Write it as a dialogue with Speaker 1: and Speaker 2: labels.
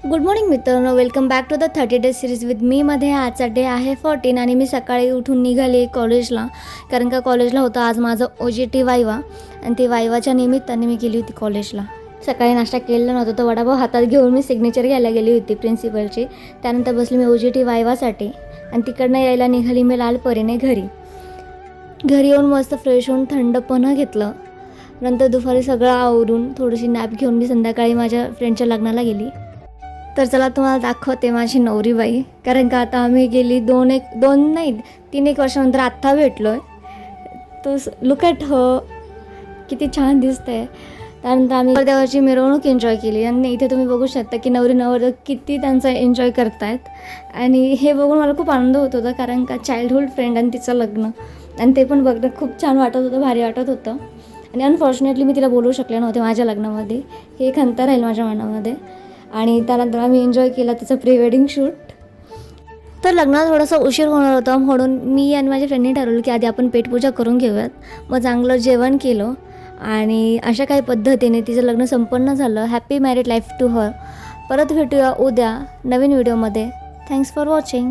Speaker 1: Good morning मित्रांनो, welcome back to the 30 days series with me मध्ये. आजचा day आहे 14 आणि मी सकाळी उठून निघाले कॉलेजला, कारण का कॉलेजला होतं आज माझं OJT वायवा आणि ते वायवाच्या निमित्ताने मी गेली होती कॉलेजला. सकाळी नाश्ता केलेला नव्हता, तर वडापाव हातात घेऊन मी सिग्नेचर घ्यायला गेली होती प्रिन्सिपलची. त्यानंतर बसली मी OJT वायवासाठी आणि तिकडनं यायला निघाली मी लालपरीने घरी येऊन मस्त फ्रेश होऊन थंडपणं घेतलं. नंतर दुपारी सगळं आवरून थोडीशी नॅप घेऊन मी संध्याकाळी माझ्या फ्रेंडच्या लग्नाला गेली. तर चला तुम्हाला दाखवते माझी नवरीबाई, कारण का आता आम्ही गेली 3-1 वर्षानंतर आत्ता भेटलो आहे. तो लुक ॲट ह, किती छान दिसतंय. त्यानंतर आम्ही देवाची मिरवणूक एन्जॉय केली आणि इथे तुम्ही बघू शकता की नवरी नवर किती त्यांचा एन्जॉय करतायत. आणि हे बघून मला खूप आनंद होत होता, कारण का चाइल्डहूड फ्रेंड आणि तिचं लग्न, आणि ते पण बघणं खूप छान वाटत होतं, भारी वाटत होतं. आणि अनफॉर्च्युनेटली मी तिला बोलवू शकले नव्हते माझ्या लग्नामध्ये. हे एक खंत राहील माझ्या मनामध्ये. आणि त्यानंतर आम्ही एन्जॉय केला त्याचं प्री वेडिंग शूट. तर लग्नाला थोडासा उशीर होणार होता, म्हणून मी आणि माझ्या फ्रेंडने ठरवलं की आधी आपण पेटपूजा करून घेऊयात. मग चांगलं जेवण केलं आणि अशा काही पद्धतीने तिचं लग्न संपन्न झालं. Happy married life to her. परत भेटूया उद्या नवीन व्हिडिओमध्ये. Thanks for watching.